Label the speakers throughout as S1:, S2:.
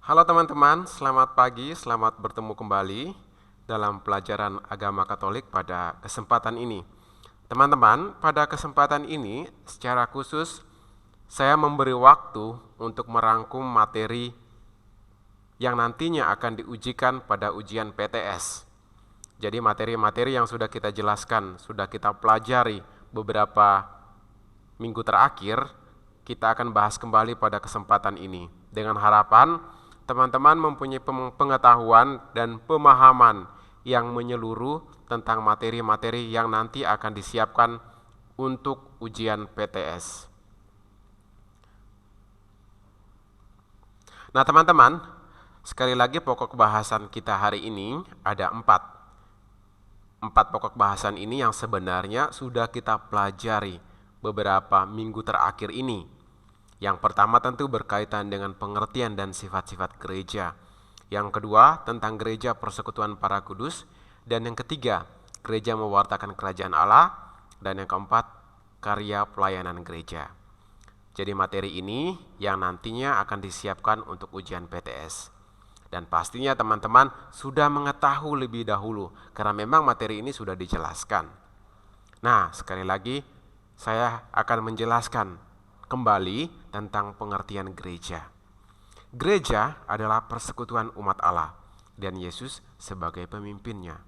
S1: Halo teman-teman, selamat pagi, selamat bertemu kembali dalam pelajaran agama Katolik pada kesempatan ini. Teman-teman, pada kesempatan ini secara khusus saya memberi waktu untuk merangkum materi yang nantinya akan diujikan pada ujian PTS. Jadi materi-materi yang sudah kita jelaskan, sudah kita pelajari beberapa minggu terakhir, kita akan bahas kembali pada kesempatan ini dengan harapan teman-teman mempunyai pengetahuan dan pemahaman yang menyeluruh tentang materi-materi yang nanti akan disiapkan untuk ujian PTS. Nah teman-teman, sekali lagi pokok bahasan kita hari ini ada empat pokok bahasan ini yang sebenarnya sudah kita pelajari beberapa minggu terakhir ini. Yang pertama tentu berkaitan dengan pengertian dan sifat-sifat gereja. Yang kedua tentang gereja persekutuan para kudus. Dan yang ketiga, gereja mewartakan kerajaan Allah. Dan yang keempat, karya pelayanan gereja. Jadi materi ini yang nantinya akan disiapkan untuk ujian PTS. Dan pastinya teman-teman sudah mengetahui lebih dahulu karena memang materi ini sudah dijelaskan. Nah, sekali lagi saya akan menjelaskan kembali tentang pengertian gereja. Gereja adalah persekutuan umat Allah dan Yesus sebagai pemimpinnya.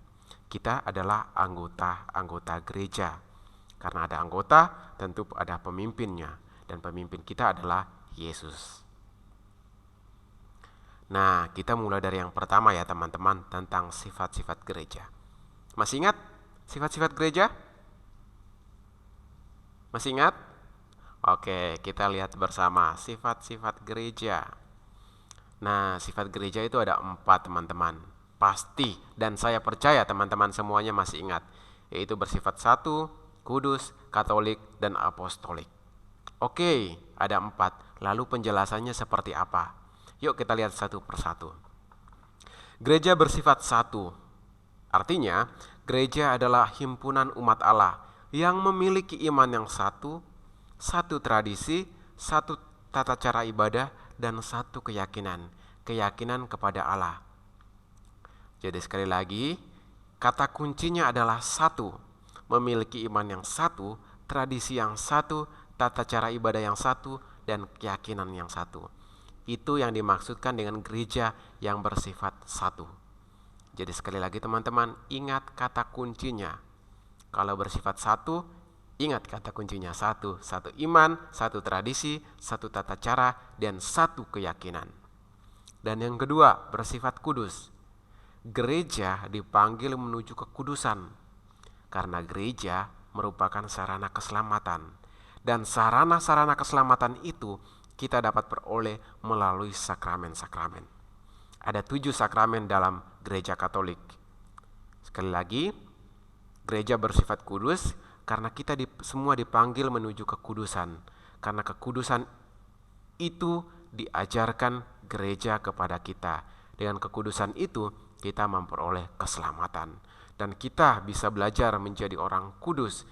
S1: Kita adalah anggota-anggota gereja. Karena ada anggota, tentu ada pemimpinnya dan pemimpin kita adalah Yesus. Nah, kita mulai dari yang pertama ya teman-teman tentang sifat-sifat gereja. Masih ingat sifat-sifat gereja? Masih ingat? Oke, kita lihat bersama sifat-sifat gereja. Nah, sifat gereja itu ada 4 teman-teman. Pasti, dan saya percaya teman-teman semuanya masih ingat. Yaitu bersifat satu, kudus, katolik, dan apostolik. Oke, ada 4. Lalu penjelasannya seperti apa? Yuk kita lihat satu persatu. Gereja bersifat satu. Artinya, gereja adalah himpunan umat Allah yang memiliki iman yang satu tradisi, satu tata cara ibadah, dan satu keyakinan kepada Allah. Jadi sekali lagi, kata kuncinya adalah satu, memiliki iman yang satu, tradisi yang satu, tata cara ibadah yang satu, dan keyakinan yang satu. Itu yang dimaksudkan dengan gereja yang bersifat satu. Jadi sekali lagi teman-teman, ingat kata kuncinya. Kalau bersifat satu, ingat kata kuncinya satu iman, satu tradisi, satu tata cara, dan satu keyakinan. Dan yang kedua, bersifat kudus. Gereja dipanggil menuju kekudusan, karena gereja merupakan sarana keselamatan. Dan sarana-sarana keselamatan itu kita dapat peroleh melalui sakramen-sakramen. Ada 7 sakramen dalam gereja Katolik. Sekali lagi, gereja bersifat kudus karena kita semua dipanggil menuju kekudusan. Karena kekudusan itu diajarkan gereja kepada kita. Dengan kekudusan itu kita memperoleh keselamatan. Dan kita bisa belajar menjadi orang kudus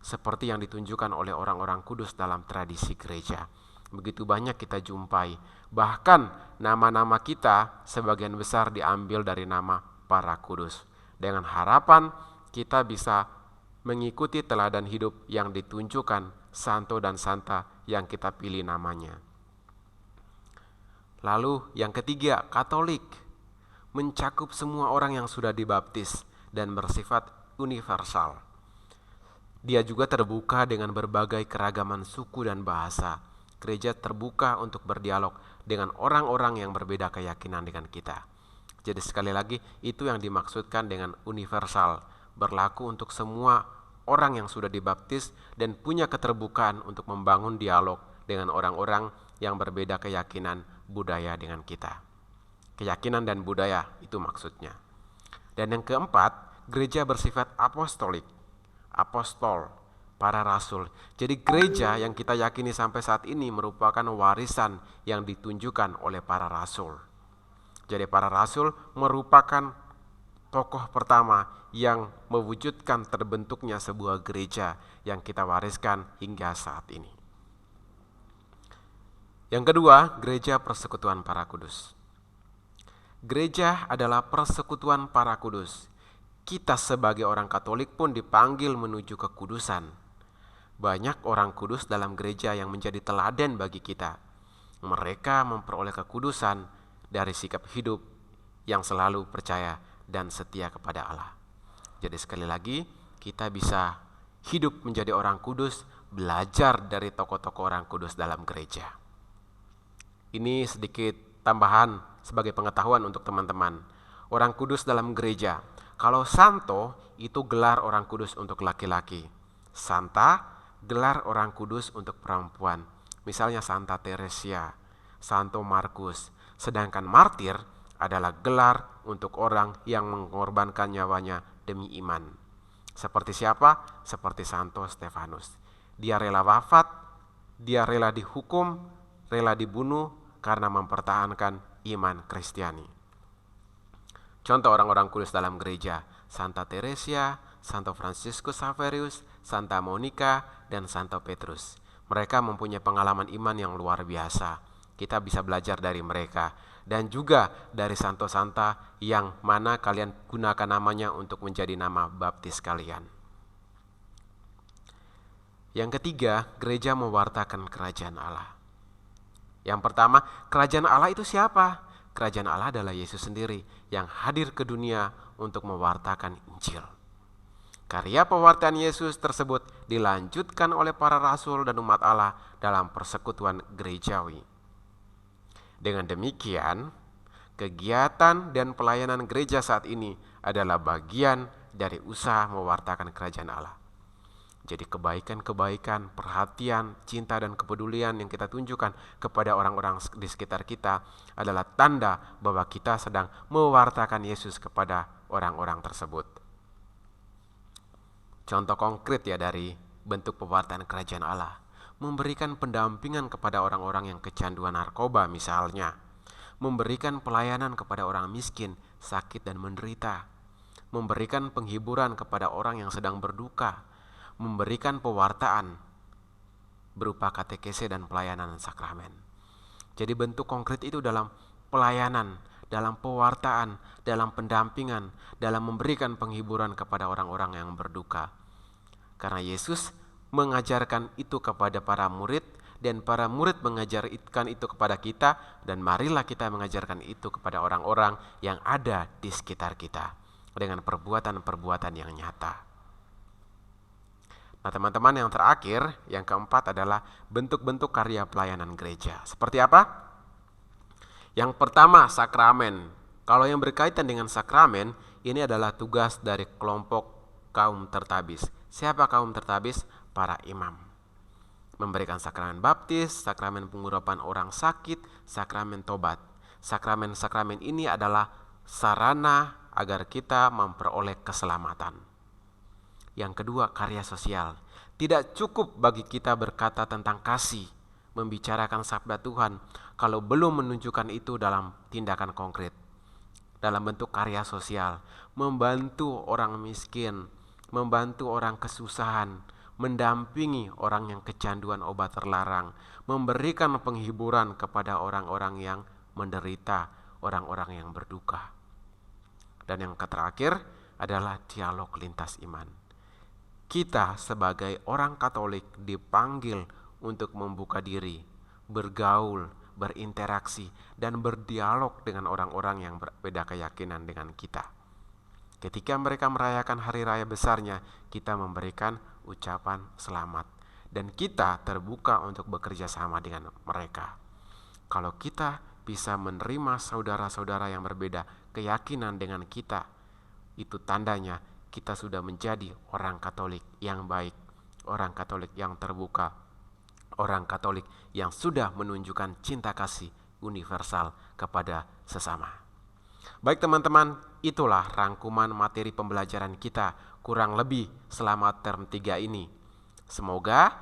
S1: seperti yang ditunjukkan oleh orang-orang kudus dalam tradisi gereja. Begitu banyak kita jumpai. Bahkan nama-nama kita sebagian besar diambil dari nama para kudus. Dengan harapan kita bisa mengikuti teladan hidup yang ditunjukkan santo dan santa yang kita pilih namanya. Lalu yang ketiga, Katolik. Mencakup semua orang yang sudah dibaptis dan bersifat universal. Dia juga terbuka dengan berbagai keragaman suku dan bahasa. Gereja terbuka untuk berdialog dengan orang-orang yang berbeda keyakinan dengan kita. Jadi sekali lagi, itu yang dimaksudkan dengan universal, berlaku untuk semua orang yang sudah dibaptis dan punya keterbukaan untuk membangun dialog dengan orang-orang yang berbeda keyakinan budaya dengan kita. Keyakinan dan budaya itu maksudnya. Dan yang keempat, gereja bersifat apostolik. Apostol, para rasul. Jadi gereja yang kita yakini sampai saat ini merupakan warisan yang ditunjukkan oleh para rasul. Jadi para rasul merupakan tokoh pertama yang mewujudkan terbentuknya sebuah gereja yang kita wariskan hingga saat ini. Yang kedua, gereja persekutuan para kudus. Gereja adalah persekutuan para kudus. Kita sebagai orang Katolik pun dipanggil menuju kekudusan. Banyak orang kudus dalam gereja yang menjadi teladan bagi kita. Mereka memperoleh kekudusan dari sikap hidup yang selalu percaya dan setia kepada Allah. Jadi sekali lagi, kita bisa hidup menjadi orang kudus, belajar dari tokoh-tokoh orang kudus dalam gereja. Ini sedikit tambahan sebagai pengetahuan untuk teman-teman. Orang kudus dalam gereja. Kalau santo itu gelar orang kudus untuk laki-laki. Santa gelar orang kudus untuk perempuan. Misalnya Santa Teresia, Santo Markus. Sedangkan martir adalah gelar untuk orang yang mengorbankan nyawanya demi iman. Seperti siapa? Seperti Santo Stefanus. Dia rela wafat, dia rela dihukum, rela dibunuh karena mempertahankan iman Kristiani. Contoh orang-orang kudus dalam gereja: Santa Teresia, Santo Franciscus Xaverius, Santa Monica, dan Santo Petrus. Mereka mempunyai pengalaman iman yang luar biasa. Kita bisa belajar dari mereka. Dan juga dari santo-santa yang mana kalian gunakan namanya untuk menjadi nama baptis kalian. Yang ketiga, gereja mewartakan kerajaan Allah. Yang pertama, kerajaan Allah itu siapa? Kerajaan Allah adalah Yesus sendiri yang hadir ke dunia untuk mewartakan Injil. Karya pewartaan Yesus tersebut dilanjutkan oleh para rasul dan umat Allah dalam persekutuan gerejawi. Dengan demikian, kegiatan dan pelayanan gereja saat ini adalah bagian dari usaha mewartakan kerajaan Allah. Jadi kebaikan-kebaikan, perhatian, cinta, dan kepedulian yang kita tunjukkan kepada orang-orang di sekitar kita adalah tanda bahwa kita sedang mewartakan Yesus kepada orang-orang tersebut. Contoh konkret ya dari bentuk pewartaan kerajaan Allah: memberikan pendampingan kepada orang-orang yang kecanduan narkoba misalnya, memberikan pelayanan kepada orang miskin, sakit, dan menderita, memberikan penghiburan kepada orang yang sedang berduka, memberikan pewartaan berupa katekese dan pelayanan sakramen. Jadi bentuk konkret itu dalam pelayanan, dalam pewartaan, dalam pendampingan, dalam memberikan penghiburan kepada orang-orang yang berduka. Karena Yesus mengajarkan itu kepada para murid, dan para murid mengajarkan itu kepada kita, dan marilah kita mengajarkan itu kepada orang-orang yang ada di sekitar kita dengan perbuatan-perbuatan yang nyata. Nah teman-teman, yang terakhir, yang keempat adalah bentuk-bentuk karya pelayanan gereja. Seperti apa? Yang pertama, sakramen. Kalau yang berkaitan dengan sakramen, ini adalah tugas dari kelompok kaum tertabis. Siapa kaum tertabis? Para imam. Memberikan sakramen baptis, sakramen pengurapan orang sakit, sakramen tobat. Sakramen-sakramen ini adalah sarana agar kita memperoleh keselamatan. Yang kedua, karya sosial. Tidak cukup bagi kita berkata tentang kasih, membicarakan sabda Tuhan, kalau belum menunjukkan itu dalam tindakan konkret. Dalam bentuk karya sosial, membantu orang miskin, membantu orang kesusahan, mendampingi orang yang kecanduan obat terlarang, memberikan penghiburan kepada orang-orang yang menderita, orang-orang yang berduka. Dan yang terakhir adalah dialog lintas iman. Kita sebagai orang Katolik dipanggil untuk membuka diri, bergaul, berinteraksi, dan berdialog dengan orang-orang yang berbeda keyakinan dengan kita. Ketika mereka merayakan hari raya besarnya, kita memberikan ucapan selamat, dan kita terbuka untuk bekerja sama dengan mereka. Kalau kita bisa menerima saudara-saudara yang berbeda keyakinan dengan kita, itu tandanya kita sudah menjadi orang Katolik yang baik, orang Katolik yang terbuka, orang Katolik yang sudah menunjukkan cinta kasih universal kepada sesama. Baik teman-teman, itulah rangkuman materi pembelajaran kita kurang lebih selama term 3 ini. Semoga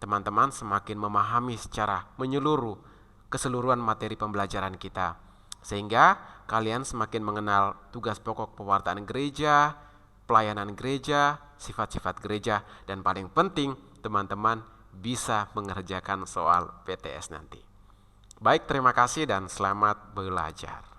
S1: teman-teman semakin memahami secara menyeluruh keseluruhan materi pembelajaran kita, sehingga kalian semakin mengenal tugas pokok pewartaan gereja, pelayanan gereja, sifat-sifat gereja, dan paling penting teman-teman bisa mengerjakan soal PTS nanti. Baik, terima kasih dan selamat belajar.